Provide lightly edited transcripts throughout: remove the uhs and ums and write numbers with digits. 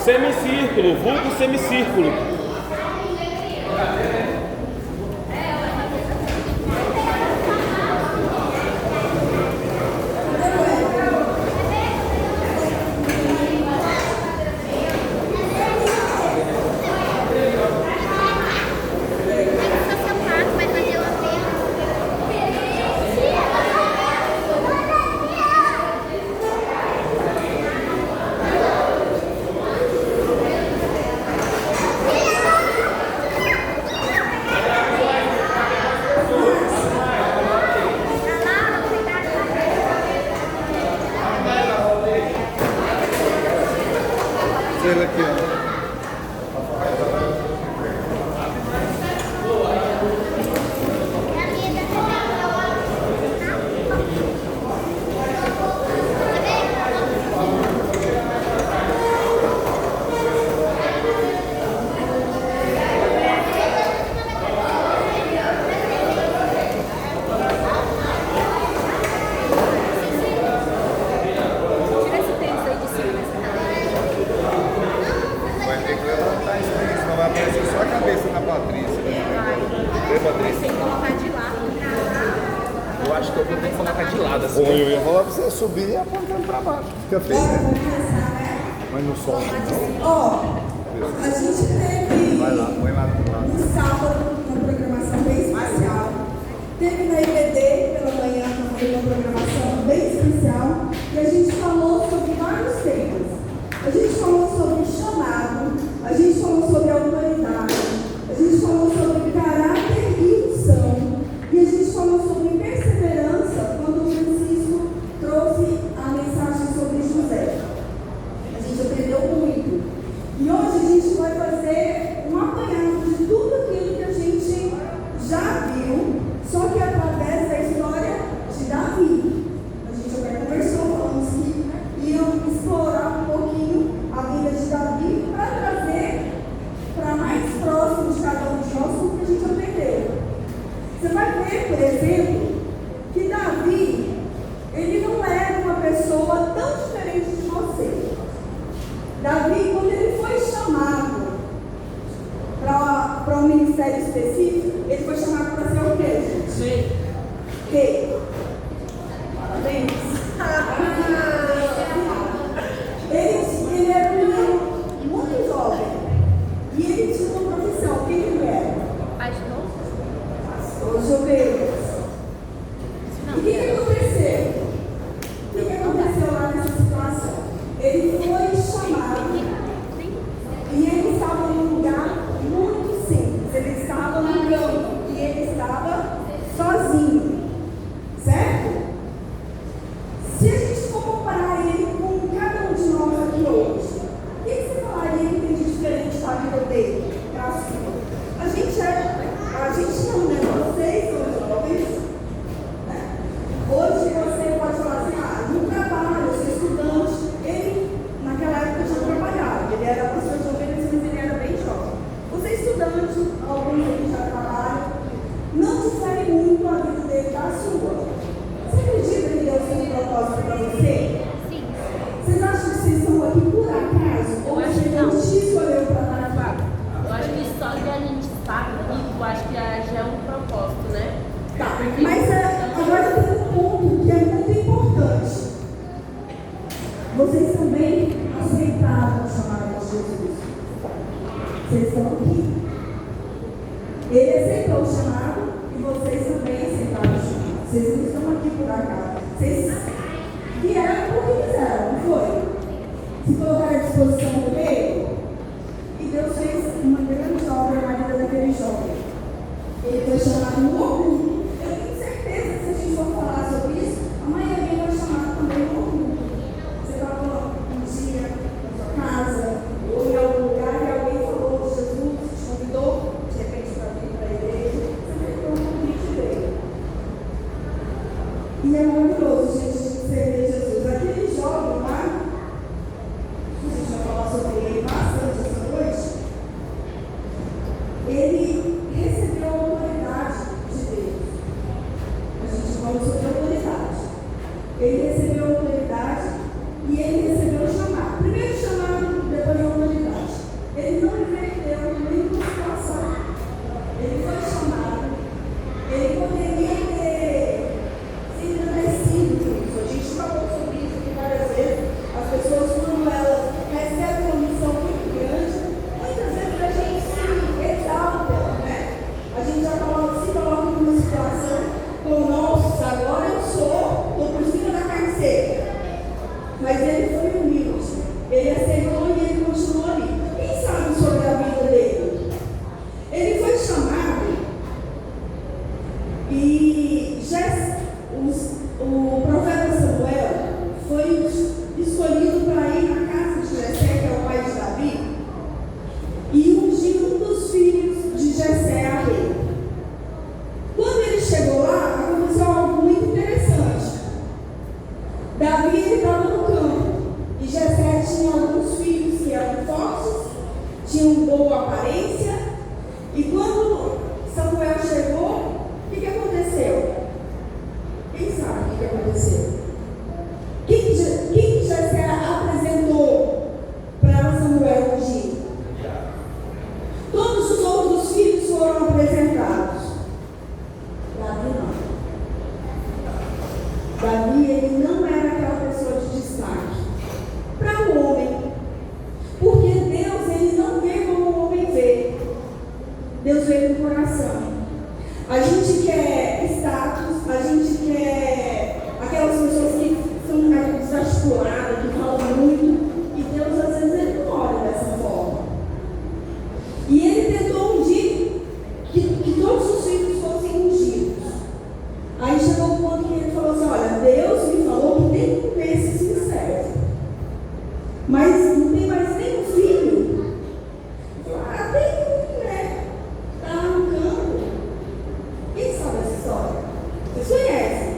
Semicírculo, vulgo semicírculo. Eu ia falar pra você subir e apontando pra baixo. Fica feio, né? Mas no som não. Ó, a gente teve Vai lá, põe lá do lado. no sábado uma programação bem especial. Teve na IBD pela manhã também uma programação bem especial. E a gente falou sobre vários temas. A gente falou sobre chamado, a gente falou sobre autoridade, a gente falou sobre caráter e unção. E a gente falou sobre perseverança quando o Francisco trouxe a mensagem sobre José. A gente aprendeu muito. E hoje a gente vai fazer um apanhado de tudo aquilo que a gente já viu, só que através da história de Davi. A gente até conversou, falamos que iam explorar um pouquinho a vida de Davi para trazer para mais próximo de cada um de nós o que a gente aprendeu. Você vai ver, por exemplo, que Davi, ele não era uma pessoa tão diferente de você. Davi, quando ele foi chamado para um ministério específico, ele foi chamado para ser o quê, gente? Sim. Rei. Parabéns. Ele era um menino muito jovem. E ele tinha uma posição, quem que era? Os ovelhas. E o que aconteceu? O que aconteceu lá nessa situação? Ele foi chamado e ele estava num lugar muito simples. Ele estava no campo e ele estava sozinho. Certo? Se a gente for comparar ele com cada um de nós aqui hoje, o que você falaria que tem de diferente da vida dele para a sua? A gente não, né? Vocês são jovens, né? Hoje você pode falar assim, no trabalho, eu sou estudante. Ele, naquela época, já trabalhava. Ele era pastor de ovelhas, mas ele era bem jovem. Você é estudante, alguns aqui já trabalham. Não difere muito a vida dele da sua. Você acredita que Deus tem um propósito para você? Sim. Vocês acham que vocês estão aqui por acaso? Ou Eu acho que não. Deus te escolheu para estar aqui? Eu acho que só de a gente estar rico, acho que já é um propósito, né? Tá, mas agora tem um ponto que é muito importante. Vocês também aceitaram o chamado de Jesus. Vocês estão aqui. Ele aceitou o chamado e vocês também aceitaram o chamado. Vocês não estão aqui por acaso. Vocês vieram porque quiseram, não foi? Se colocaram à disposição do meio. E Deus fez uma grande obra na vida daquele jovem. Ele foi chamado no orgulho. Eu tenho certeza que se a gente for falar sobre isso, a maioria vai chamar também no orgulho. Você estava um dia na sua casa, ou em algum lugar, e alguém falou de Jesus, te convidou, de repente, para vir para a igreja. Você pegou um convite dele. E é maravilhoso, gente, servir Jesus. Aquele jovem lá, a gente vai falar sobre ele bastante essa noite, ele recebeu a autoridade de Deus. A gente fala sobre autoridade. Ele recebeu a autoridade e ele recebeu o chamado. Primeiro o chamado, depois a autoridade. Ele não inverteu nenhuma situação. Ele foi chamado. Ele poderia ter se endurecido. A gente falou sobre isso aqui várias vezes. As pessoas, quando elas recebem uma missão muito grande, muitas vezes a gente se exalta, né? A gente já se coloca numa situação como, nossa, agora eu estou por cima da carne seca. Mas ele foi humilde. Ele aceitou e ele continuou ali. Quem sabe sobre a vida dele? Ele foi chamado e o profeta Samuel foi escolhido para ir na casa de Jessé, que é o pai de Davi, e ungir um dos filhos de Jessé a rei. Quando ele chegou lá, aconteceu algo muito interessante. Davi estava no campo e Jessé tinha alguns filhos que eram fortes, tinham boa aparência, e quando Samuel chegou, o que aconteceu? Quem sabe o que aconteceu? Quem Jessé apresentou para Samuel ungir? Todos os outros filhos foram apresentados. Davi não. Davi, ele não era aquela pessoa de destaque para o homem, porque Deus, ele não vê como o homem vê. Deus vê no coração. A gente quer status, a gente quer aquelas pessoas que são desarticuladas, que falam muito, e Deus às vezes ele não olha dessa forma. E ele tentou ungir que todos os filhos fossem ungidos. Aí chegou o ponto que ele falou assim, olha, Deus me falou que nenhum desses me serve. Mas não tem mais nenhum filho. Tem um, né? Está lá no campo. Quem sabe essa história? Vocês conhecem?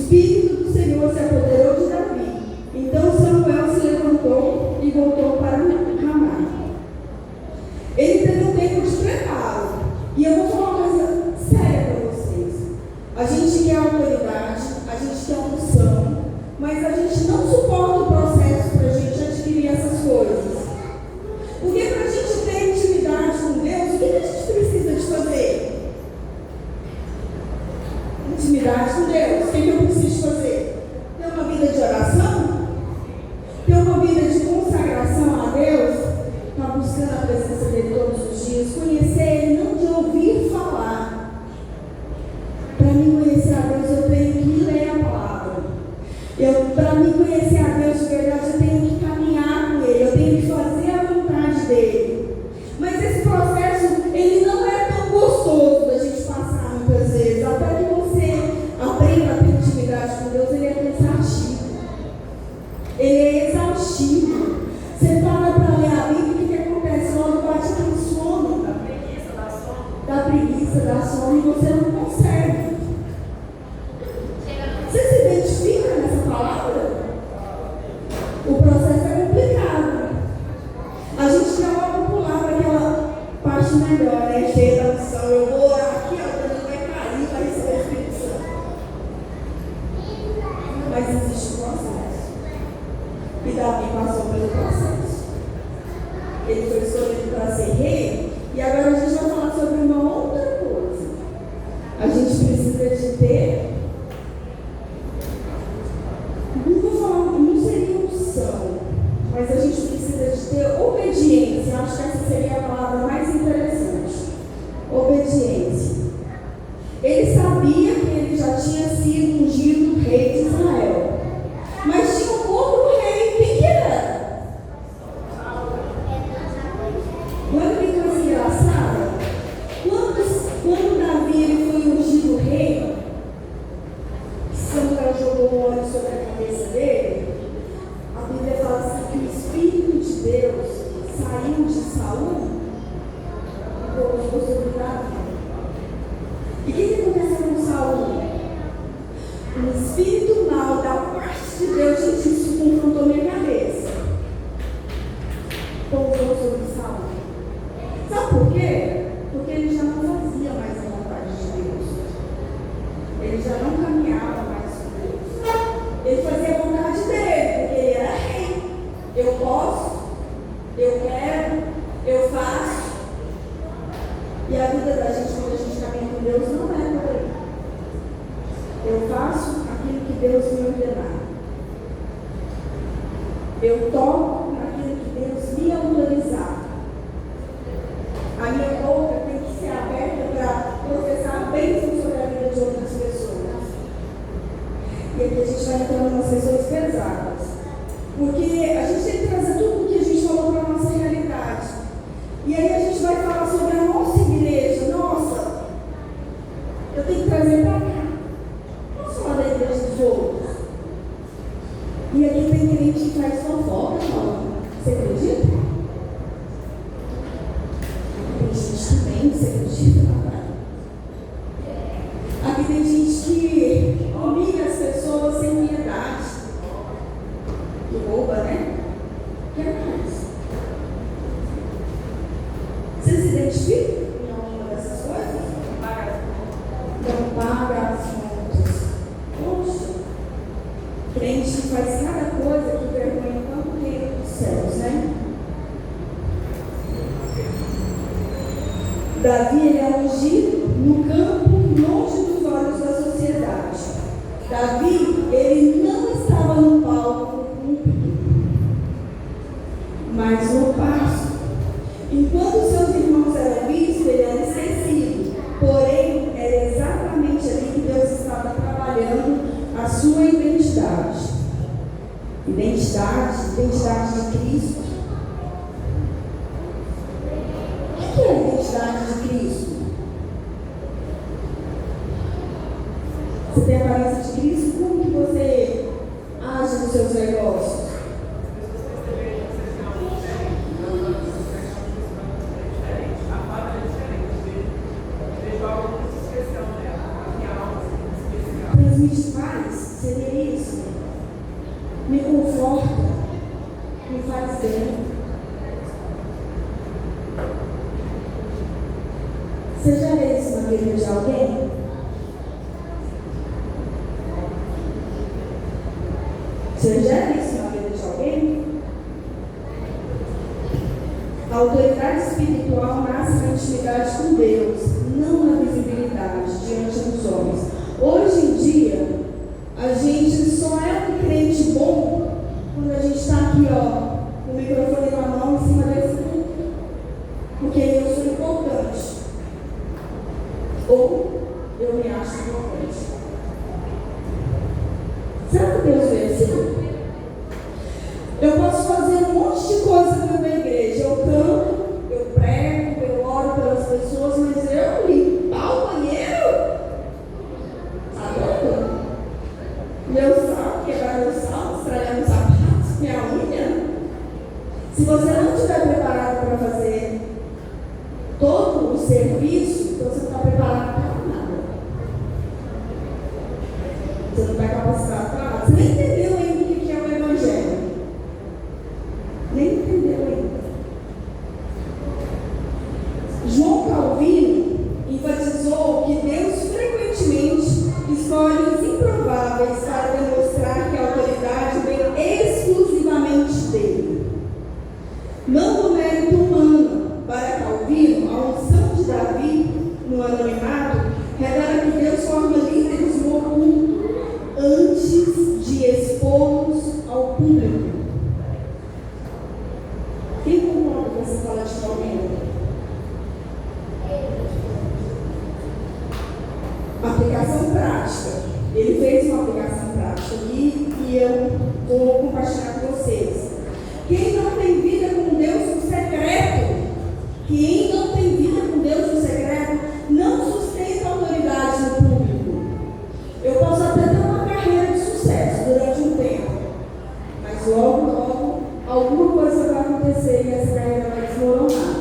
Espírito do Senhor se apoderou de Davi. Então Samuel se levantou e voltou para Ramá. Ele teve um tempo de preparo. E eu vou falar uma coisa séria para vocês. A gente quer autoridade, a gente quer unção, mas a gente não suporta o processo para a gente adquirir essas coisas. Porque para a gente ter intimidade com Deus, o que a gente precisa de fazer? Intimidade com Deus. O que eu preciso fazer? Ter uma vida de oração? Ter uma vida de consagração a Deus? Estar buscando a presença dele todos os dias? Conhecer ele, não de ouvir falar. Para mim conhecer a Deus, eu tenho que ler a palavra. Para mim conhecer a Deus de verdade, eu tenho que caminhar com ele, eu tenho que fazer a vontade dele. Mas esse processo, ele não é tão gostoso da gente passar muitas vezes. Até que você aprenda a ter intimidade com Deus, ele é cansativo. Ele é exaustivo. Você para para ler a Bíblia, o que acontece? Logo bate aquele sono. Da preguiça, da sono, e você não consegue. Você se identifica nessa palavra? O processo é complicado. A gente quer logo pular para aquela parte melhor, né? Cheia da unção. Eu vou orar aqui, ó, Deus vai cair, vai receber o Espírito Santo. Mas existe um processo. E Davi passou pelo processo. Ele foi escolhido para ser rei. E agora a gente vai falar sobre uma outra coisa. A gente precisa de ter. Não vou falar, não seria unção, mas a gente precisa de ter obediência. Eu acho que essa seria a palavra mais interessante. Obediência. Ele sabia que ele já tinha sido ungido rei de Israel. Mas tinha um outro rei. Quem que era? Olha que coisa engraçada. Quando Davi ele foi ungido rei, Samuel jogou o óleo sobre a cabeça dele. A Bíblia fala assim que o Espírito de Deus saiu de Saul e pousou sobre Davi. E o que aconteceu com Saul? Um espírito mau da parte de Deus, gente, isso confrontou minha cabeça. Pousou sobre Saul. Sabe por quê? Porque ele já não fazia mais a vontade de Deus. Ele já não caminhava mais com Deus. Ele fazia a vontade dele, porque ele era rei. Eu posso, eu quero, eu faço. E a vida da gente, quando a gente caminha com Deus, não é por aí. Eu faço aquilo que Deus me ordenar. Eu toco naquilo que Deus me autorizar. A minha boca tem que ser aberta para professar bênção sobre a vida de outras pessoas. E aqui a gente vai entrando nas questões pesadas. Porque a gente tem que trazer tudo o que a gente falou para a nossa realidade. E aí a gente vai falar sobre a nossa igreja. Nossa, eu tenho que trazer para cá. Vamos falar da igreja dos outros. E aqui tem crente que faz fofoca, falando. Você acredita? Tem gente que vem, você acredita, papai? Aqui tem gente que humilha as pessoas sem piedade. Que rouba, né? O que é mais? Você se identifica em alguma dessas coisas? Não paga as contas. Poxa, crente faz cada coisa que vergonha tanto o reino dos céus, né? Davi ele é ungido no campo, longe dos olhos da sociedade. Davi, ele não estava no palco cumprido, mas no pasto. Enquanto seus irmãos eram vistos, ele era esquecido. Porém, era exatamente ali que Deus estava trabalhando a sua identidade. Identidade de Cristo. O que é a identidade de Cristo? Você tem a aparência de Cristo, como que você age nos seus negócios? transmite paz, seria isso. Me conforta, me faz bem. Você já lê isso na vida de alguém? Você já lê isso na vida de alguém? A autoridade espiritual nasce na intimidade com Deus, não na visibilidade diante dos homens. Hoje em dia, a gente só é um crente bom quando a gente está aqui, ó, com o microfone na mão em cima desse púlpito, porque eu sou importante. Ou eu me acho importante. Será que Deus vê assim? Eu posso fazer um monte de coisa dentro da igreja. Eu canto, eu prego, eu oro pelas pessoas, mas eu limpar o banheiro? Tá doido? Meu sal, quebrar meu sal, estragar meus sapatos, minha unha. Se você não estiver preparado para fazer todo o serviço, então você não está preparado para nada. Você não está capacitado para nada. Você nem entendeu ainda o que é o Evangelho. Nem entendeu ainda. João Calvino enfatizou que Deus frequentemente escolhe os improváveis para demonstrar que a autoridade vem exclusivamente dele. Não do mérito humano. Para Calvino, a unção de Davi no anonimato revela que Deus forma líderes no oculto antes de expô-los ao público. Quem concorda com essa fala de Calvino? Aplicação prática. Ele fez uma aplicação prática aqui e eu vou compartilhar com vocês. Quem não tem vida com Deus no secreto, quem não tem vida com Deus no secreto, não sustenta autoridade no público. Eu posso até ter uma carreira de sucesso durante um tempo, mas logo, logo, alguma coisa vai acontecer e essa carreira vai desmoronar.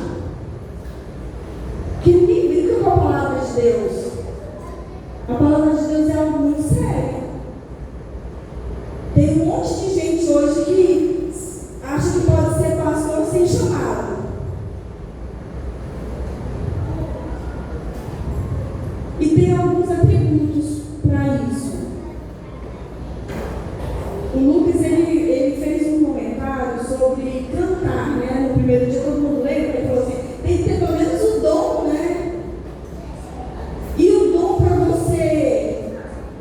Que ninguém brinca com a palavra de Deus. A palavra de Deus é algo muito sério. Tem um monte de gente hoje que acha que pode ser pastor sem chamado. E tem alguns atributos para isso. O Lucas ele fez um comentário sobre cantar, né? No primeiro dia todo mundo lembra, ele falou assim, tem que ter pelo menos o dom, né? E o dom para você,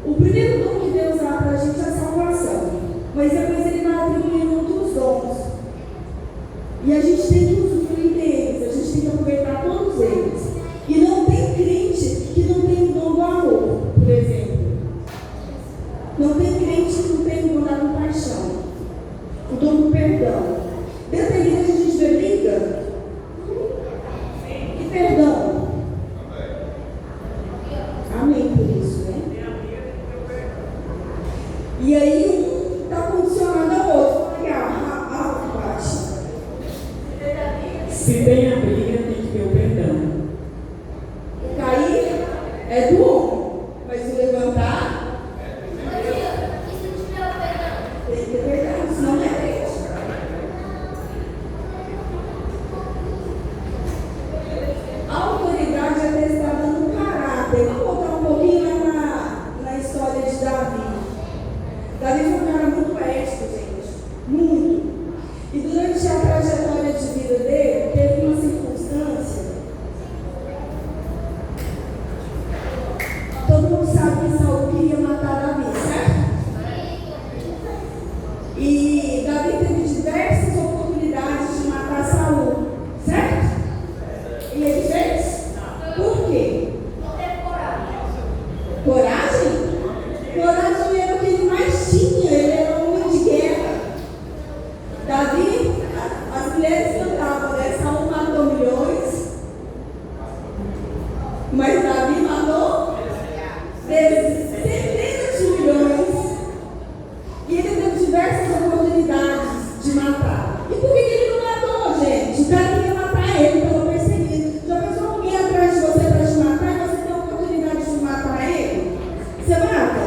o primeiro dom que Deus dá para a gente é a salvação. Mas depois ele vai atribuindo outros dons. E a gente tem que usufruir deles, a gente tem que aproveitar todos eles. E não tem crente que não tem o dom do amor, por exemplo. Não tem crente que não tem o dom da compaixão, o dom do perdão. Dentro da igreja a gente vê briga e perdão. Amém por isso, né? E aí um está condicionado ao outro. Legal, baixa. Se tem a briga, tem que ter o perdão. O cair é do homem, mas o levantar tem que ter perdão, senão não é crente. A autoridade é testada no caráter. Vamos voltar um pouquinho lá na história de Davi. Davi foi um cara muito ético, gente. Muito. E durante a trajetória de vida dele, teve uma circunstância. Todo mundo sabe que Saul queria matar Davi, certo? E Davi teve diversas oportunidades de matar Saul, certo? E ele fez? Por quê? Coragem? Coragem era o que ele mais tinha, ele era um homem de guerra. Davi, as mulheres cantavam, né? Saul matou milhões, mas Davi matou centenas de milhões. E ele teve diversas oportunidades de matar. E por que ele não matou, gente? O cara queria matar ele pelo perseguido. Já pensou alguém atrás de você para te matar e você tem a oportunidade de matar ele? Você mata?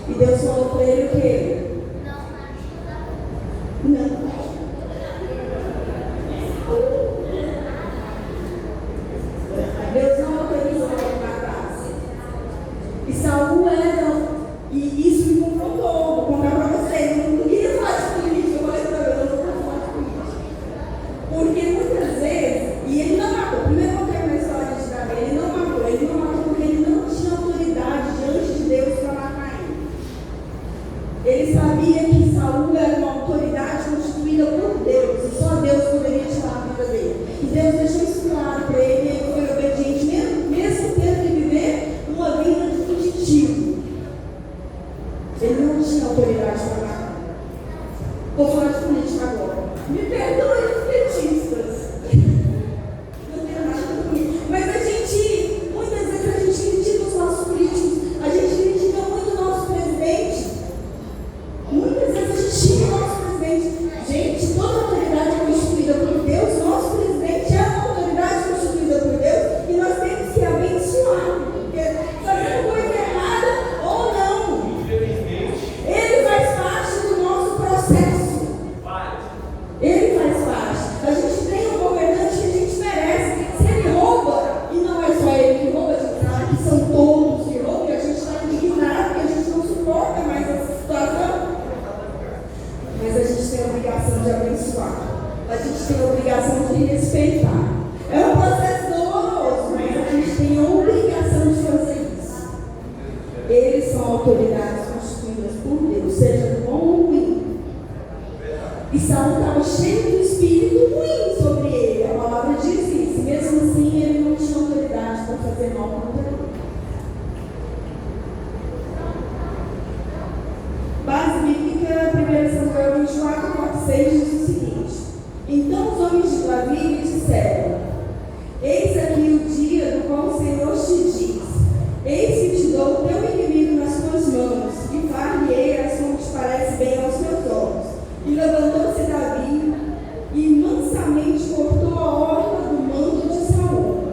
E Deus falou para ele o quê? Não. Deus não autorizou ele matasse. E Saul era, e isso me confrontou, vou contar para vocês. Eu não queria falar de política, eu falei para ele, eu não vou falar de política. Porque muitas vezes, e ele não matou, primeiro eu contei na história de Davi, ele não matou porque ele não tinha autoridade diante de Deus para matar ele. Ele sabia que Saul era uma autoridade constituída por Deus, e só Deus poderia tirar a vida dele. E Deus deixou isso claro para ele, e ele foi obediente, mesmo tendo que viver uma vida de fugitivo. Ele não tinha autoridade para matar. Vou falar de política agora. Me perdoem os petistas. Não tenho nada comigo. Mas muitas vezes a gente critica os nossos políticos, a gente critica muito o nosso presidente. Muitas vezes a gente xinga o nosso presidente. Gente, toda autoridade é constituída por Deus. Nosso presidente é uma autoridade constituída por Deus e nós temos que abençoar. Porque fazendo coisa errada ou não, ele faz parte do nosso processo. Ele faz parte. A gente tem um governante que a gente merece. Se ele rouba, e não é só ele que rouba, a gente sabe que são todos que roubam, e a gente está indignado, porque a gente não suporta mais essa situação. Mas a gente tem a obrigação de abençoar. A gente tem a obrigação de respeitar. É um processo doloroso, mas a gente tem a obrigação de fazer isso. Eles são autoridades constituídas por Deus, seja bom ou ruim. E Saul estava cheio de espírito ruim sobre ele. A palavra diz isso. Mesmo assim, ele não tinha autoridade para fazer mal contra ele. Base bíblica, 1 Samuel 24, 4-6 diz o seguinte: então os homens de Davi lhe disseram: eis aqui o dia do qual o Senhor te diz: eis que te dou o teu inimigo nas tuas mãos, e far-lhe-ás como te parece bem aos teus olhos. E levantou-se Davi e mansamente cortou a orla do manto de Saul.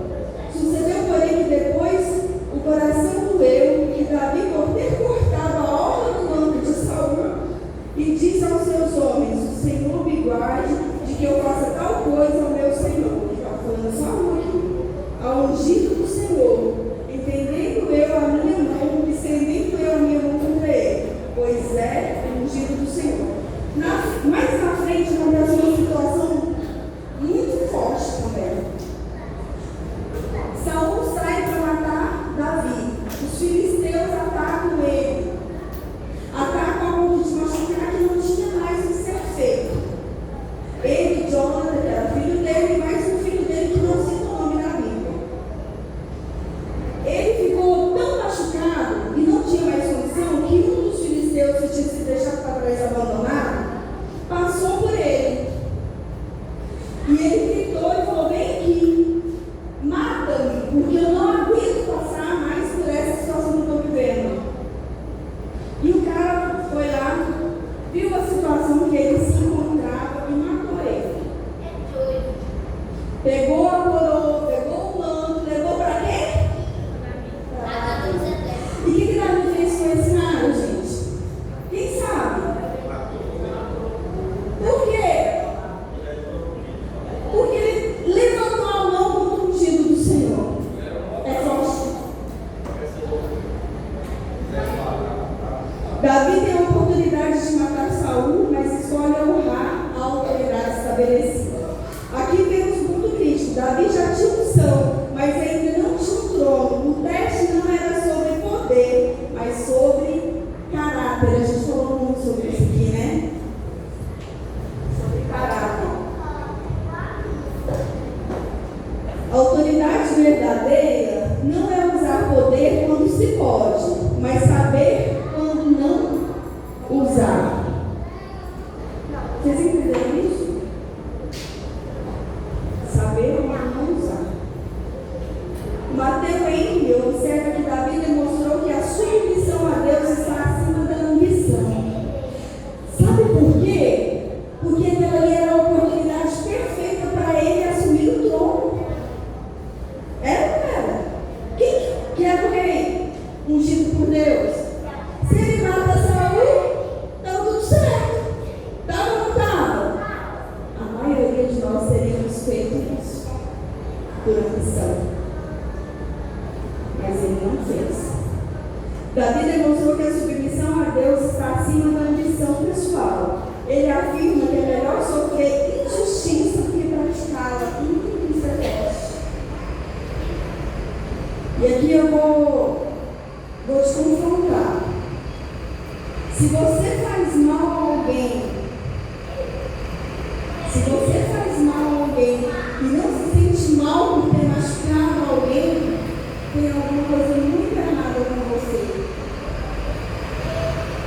Sucedeu, porém, que depois o coração doeu, e Davi, por ter cortado a orla do manto de Saul, e disse aos seus homens: o Senhor me guarde de que eu faça tal coisa ao meu Senhor. Ele está falando Saul aqui, ao ungido do Senhor, entendendo eu a minha mão, estendendo eu a minha mão contra ele, pois é o ungido do Senhor. Mais na frente, acontece uma situação muito forte também. Saul sai para matar Davi. Os filisteus atacam ele. Atacam a ponto de machucar que não tinha mais o que ser feito. Ele, Jonathan, que era filho dele, e mais um filho dele que não cita o nome na Bíblia. Ele ficou tão machucado e não tinha mais condição que um dos filisteus que tinha se deixado para trás abandonado passou por ele. E ele gritou e falou: vem aqui, mata-me, porque eu não aguento passar mais por essa situação que eu estou vivendo. E o cara foi lá, viu a situação que ele se encontrava e matou ele. Pegou a coroa, pegou o manto, levou para quê? E o que Davi fez com esse cara, gente? Quem sabe? Por quê? Porque ele levantou a mão contra o ungido do Senhor. É forte. Davi tem a oportunidade de matar Saul, mas escolhe honrar a autoridade estabelecida. Aqui vemos um ponto crítico. Davi já tinha unção, mas ainda não tinha um trono. O teste não era sobre poder, mas sobre caráter. A gente falou muito sobre isso aqui, né? Caráter. A autoridade verdadeira não é usar poder quando se pode, mas saber quando não usar. Vocês entenderam isso? Saber quando não usar. Mateus Henry observa que Davi demonstrou que a submissão a Deus está acima da ambição. Se você faz mal a alguém, e não se sente mal por ter machucado alguém, tem alguma coisa muito errada com você.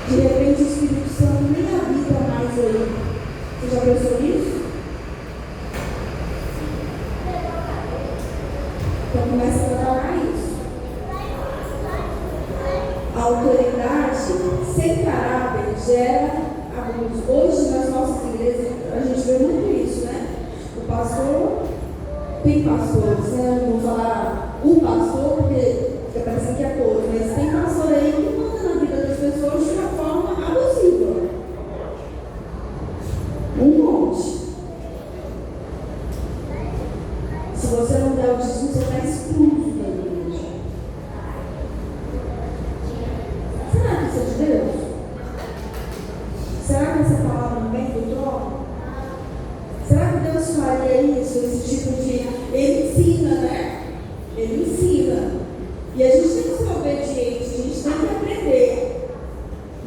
De repente o Espírito Santo nem habita mais aí. Você já pensou nisso? Então começa a trabalhar isso. A autoridade sem caráter gera abuso. Hoje nas nossas igrejas a gente vê muito isso, né? O pastor, tem pastores, né? Não vou falar o pastor porque fica parecendo que é todos, mas tem pastor aí que manda na vida das pessoas de uma forma abusiva. Um monte. Se você não der o dízimo, você está expulso da igreja. Será que isso é de Deus? Será que essa palavra não vem do trono? Será que Deus faria isso, esse tipo de... Ele ensina, né? Ele ensina. E a gente tem que ser obediente, a gente tem que aprender.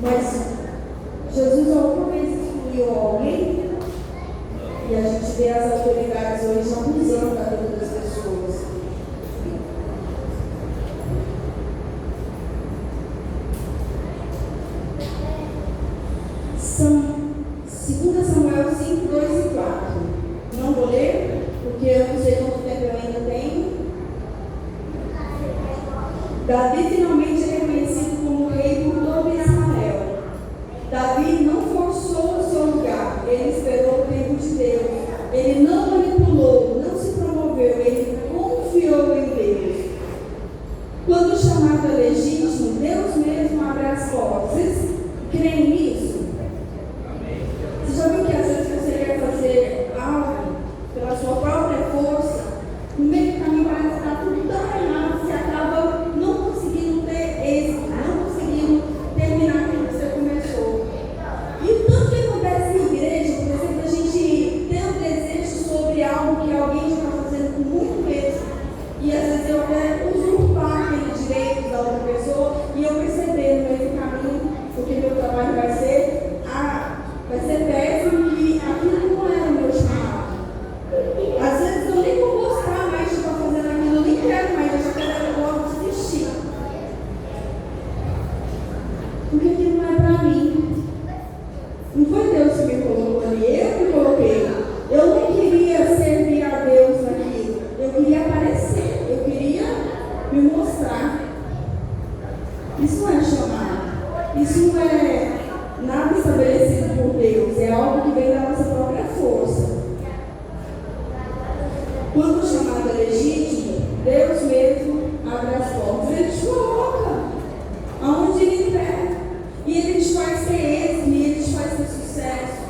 Mas Jesus alguma vez excluiu alguém? E a gente vê as autoridades hoje abusando da vida das pessoas. São 2 Samuel 5, 2 e 4. Não vou ler, porque eu não sei quanto tempo eu ainda tenho. Davi finalmente é reconhecido como rei por todo Israel. Davi não forçou o seu lugar, ele esperou o tempo de Deus. Ele não manipulou, não se promoveu, ele confiou em Deus. Quando o chamado é legítimo, Deus mesmo abre as portas. Vocês creem nisso? Você já viu que às vezes você quer fazer algo pela sua própria força, no meio do caminho parece que está tudo tão errado, você acaba não conseguindo ter êxito, não conseguindo terminar aquilo que você começou. E o tanto que acontece na igreja, por exemplo, a gente tem um desejo sobre algo que alguém já está fazendo com muito medo, e às vezes eu quero usurpar aquele direito da outra pessoa, e eu perceber no meio do caminho o que meu trabalho vai ser péssimo e aquilo não era o meu chamado. Às vezes eu nem vou gostar mais de estar fazendo aquilo, eu nem quero mais, eu já quero logo desistir. Porque aquilo não é para mim. Não foi Deus que me colocou ali, eu me coloquei. Eu não queria servir a Deus naquilo, eu queria aparecer, eu queria me mostrar. Isso não é chamado, isso não é nada estabelecido por Deus, é algo que vem da nossa própria força. Quando o chamado é legítimo, Deus mesmo abre as portas. Ele te coloca aonde Ele quer. E Ele te faz ter êxito, e Ele te faz ter sucesso.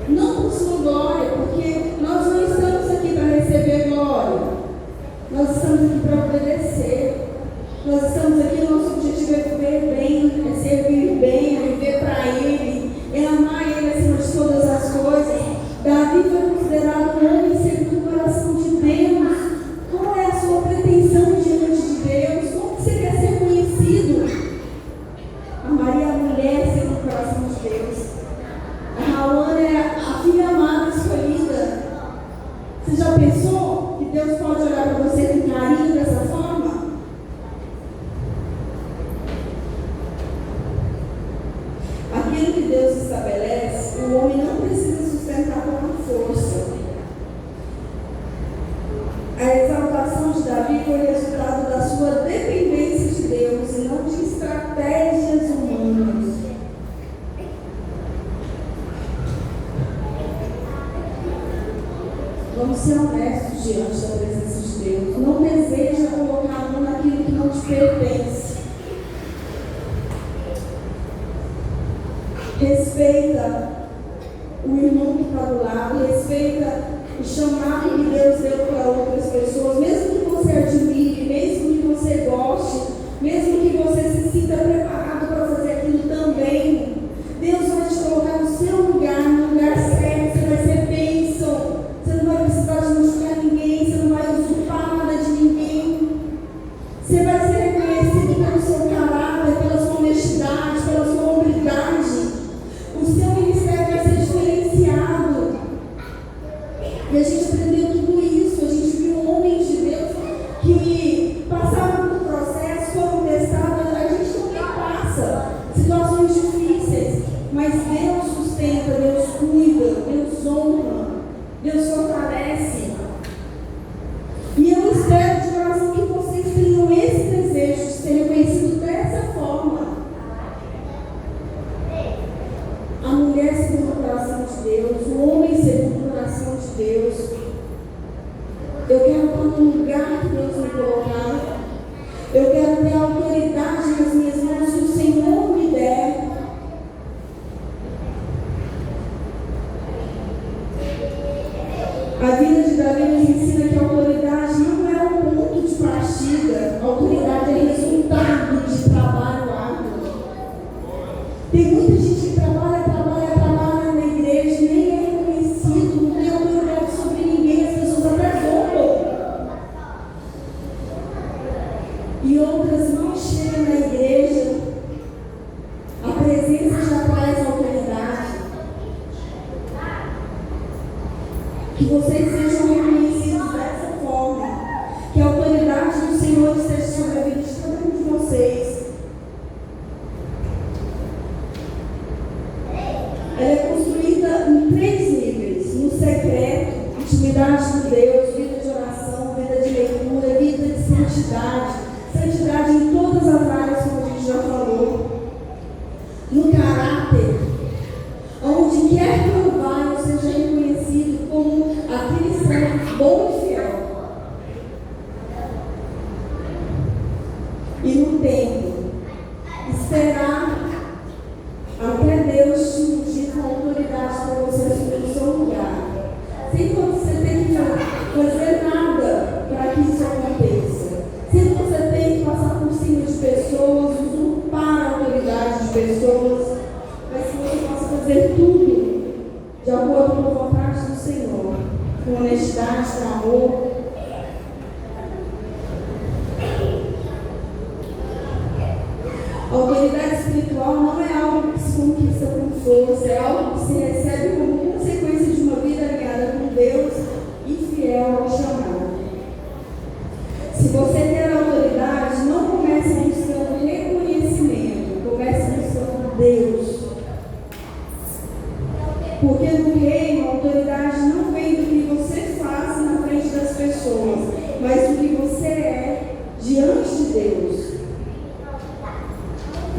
Não por sua glória, porque nós não estamos aqui para receber glória. Nós estamos aqui para obedecer. Nós estamos aqui, nosso objetivo é viver bem, é servir bem, é viver para Ele, é amar Ele acima de todas as coisas. Davi foi considerado um homem segundo o coração de Deus. Qual é a sua pretensão diante de Deus? Como você quer ser conhecido? A Maria é a mulher segundo o coração de Deus. A Raona é a filha amada escolhida. Você já pensou que Deus pode olhar para você com carinho dessa forma? Aquilo que Deus estabelece, o homem não precisa sustentar com a força. A exaltação de Davi foi resultado da sua dependência de Deus e não de estratégias humanas. Vamos ser honestos diante da presença de Deus. Não deseja colocar a mão naquilo que não te pertence. Respeita o irmão que está do lado, respeita o chamado que Deus deu para outras pessoas, mesmo que você admire, mesmo que você goste, mesmo que você se sinta preparado para fazer aquilo também. Deus vai te colocar no seu lugar, no lugar certo, você vai ser bênção, você não vai precisar de machucar ninguém, você não vai usurpar nada de ninguém, você vai ser reconhecido pelo seu caráter, pela sua honestidade, pela sua hombridade. Mas Deus sustenta, Deus cuida, Deus honra, Deus fortalece. E eu espero de coração que vocês tenham esse desejo de ser reconhecido dessa forma. A mulher segundo o coração de Deus, o homem segundo o coração de Deus. Eu quero estar no lugar que Deus me colocar. Eu quero ter a autoridade nas minhas mãos que o Senhor me der. A vida de Davi nos ensina que a autoridade não é um ponto de partida. A autoridade é resultado de trabalho árduo. Tem muita gente que trabalha na igreja, nem é reconhecido, não tem autoridade sobre ninguém, as pessoas até zombam. E outras não chegam na igreja, a presença já traz autoridade. Que vocês sejam reconhecidos dessa forma, que a autoridade do Senhor esteja sobre a vida de cada um de vocês. Ela é construída em 3 níveis: no secreto, intimidade com Deus, vida de oração, vida de leitura, vida de santidade, santidade em todas as áreas, como a gente já falou. No caráter, onde quer que eu vá, eu seja reconhecido como aquele servo bom e fiel. E no tempo, esperar até Deus te ungir com autoridade para você assumir o seu lugar. Sem você ter que fazer nada para que isso aconteça. Sem você ter que passar por cima de pessoas, usurpar a autoridade de pessoas. Mas que você possa fazer tudo de acordo com a vontade do Senhor. Com honestidade, com amor. A autoridade espiritual não é algo que se conquista com força, é algo que se recebe como consequência de uma vida ligada com Deus e fiel ao chamado. Se você quer autoridade, não comece buscando reconhecimento, comece buscando Deus. Porque no reino, a autoridade não vem do que você faz na frente das pessoas, mas do que você é diante de Deus.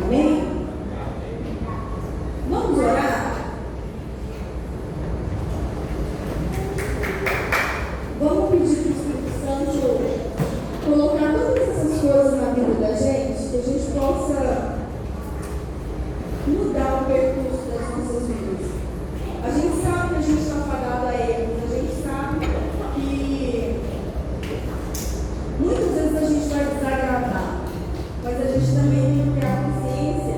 Amém? Vamos orar? Vamos pedir para o Espírito Santo colocar todas essas coisas na vida da gente, que a gente possa mudar o percurso das nossas vidas. A gente sabe que a gente está fadado a erros, a gente sabe que muitas vezes a gente vai desagradar, mas a gente também tem que ter a consciência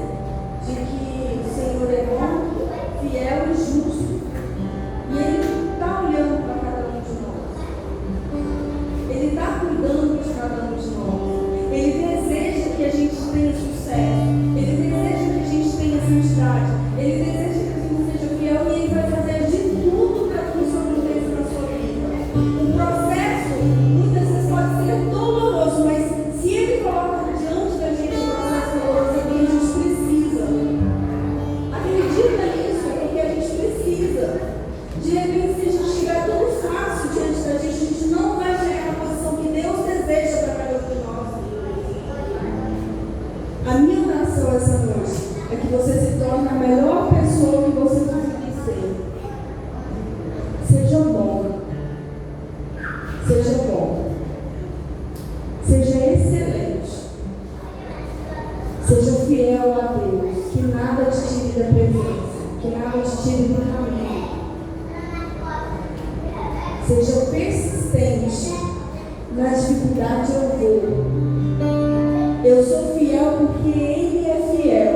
de que o Senhor é bom, fiel e justo, e Ele está olhando para cada um de nós. Ele está cuidando de cada um de nós. Ele deseja que a gente tenha sucesso. Ele deseja que a gente tenha santidade. Ele deseja que a gente seja fiel e Ele vai fazer de tudo para que isso aconteça na sua vida. O processo muitas vezes pode ser doloroso, mas se Ele coloca diante da gente o processo doloroso, é porque a gente precisa. Acredita nisso, é porque a gente precisa. De repente, se a gente estiver tudo fácil diante da gente, a gente não vai chegar na posição que Deus deseja para cada um de nós. A minha oração essa noite é que você se torne a melhor pessoa que você conseguir ser. Seja bom. Seja bom. Seja excelente. Seja fiel a Deus. Que nada te tire da presença. Que nada te tire do caminho. Seja persistente. Na dificuldade eu vou. Eu sou fiel porque Ele é fiel.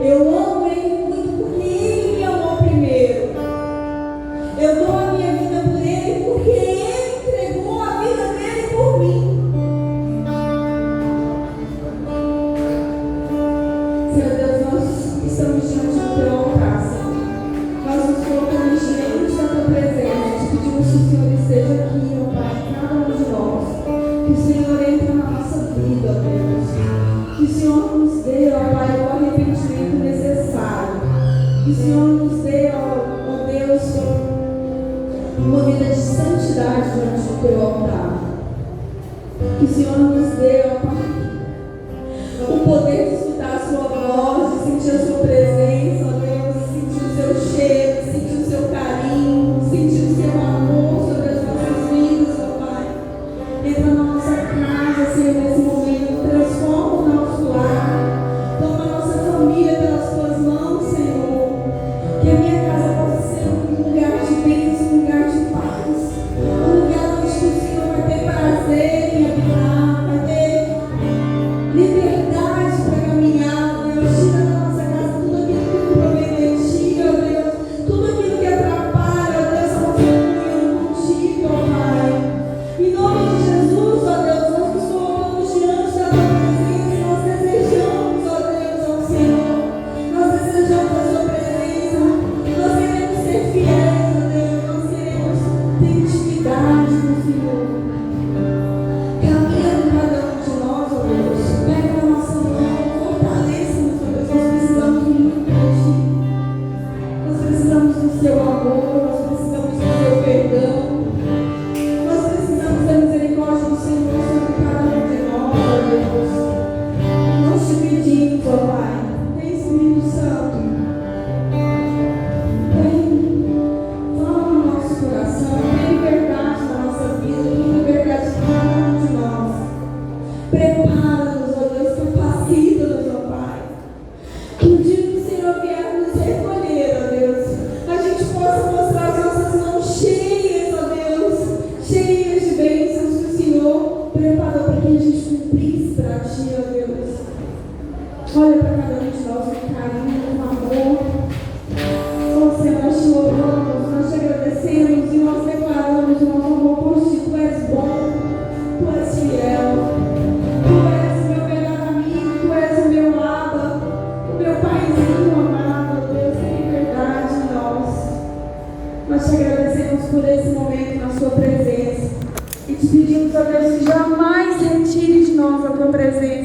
Eu amo Ele muito porque Ele me amou primeiro. Eu dou a minha vida por Ele porque Ele entregou a vida dele por mim. Senhor Deus, nós estamos diante do Teu altar, Senhor. Nós nos colocamos diante da Tua presença. Te pedimos que o Senhor esteja aqui, ó Pai, cada um de nós. Que o Senhor entre na nossa vida, Deus. Que o Senhor nos dê, ó Pai, o arrependimento Que o Senhor nos dê, ó Deus, uma vida de santidade diante do teu altar. Que o Senhor nos dê, ó Pai, o poder de escutar a sua voz, de sentir a sua presença, ó Deus, de sentir o seu cheiro, de sentir o seu carinho, de sentir o seu amor sobre as nossas vidas, ó Pai. Entra na nossa casa, Senhor, nesse momento, transforma o nosso lar, toma a nossa família pelas tuas mãos, Senhor. Que a minha casa possa ser um lugar de bênção, um lugar de paz, um lugar onde o Senhor vai ter prazer em habitar, vai ter liberdade para caminhar, Deus. Tira da nossa casa tudo aquilo que não provém de Ti, ó Deus, tudo aquilo que atrapalha, ó Deus, a nossa comunhão contigo, ó Pai. Em nome de Jesus, ó Deus, nós nos colocamos diante da Tua presença e nós desejamos, ó Deus, ao Senhor, nós desejamos a Sua presença, nós queremos ser fiéis, ó Deus, nós queremos ter intimidade com o Senhor. Caminha com cada um de nós, ó Deus. Pega na nossa mão, fortaleça-nos, ó Deus. Nós precisamos muito de Ti. Nós precisamos do Seu amor, nós precisamos do Seu perdão. Nós precisamos da misericórdia do Senhor sobre cada um de nós, ó Deus. Nós te pedimos, ó Pai, vem Espírito Santo, vem, fala no nosso coração, tem liberdade na nossa vida, tem liberdade em cada um de nós. Prepara-nos, ó Deus, capacita-nos, ó Pai. Que o dia que o Senhor vier nos recolher, ó Deus, a gente possa mostrar as nossas mãos cheias, ó Deus, cheias de bênçãos que o Senhor preparou para que a gente cumprisse para Ti, ó Deus. Olha para cada um de nós com carinho, com amor. Ó Senhor, nós te louvamos, nós te agradecemos e nós declaramos o nosso amor por Ti. Tu és bom, Tu és fiel, Tu és o meu melhor amigo, Tu és o meu Abba, o meu Paizinho amado, ó Deus, tem verdade em nós. Nós te agradecemos por esse momento na Sua presença e te pedimos, ó Deus, que jamais retire de nós a Tua presença.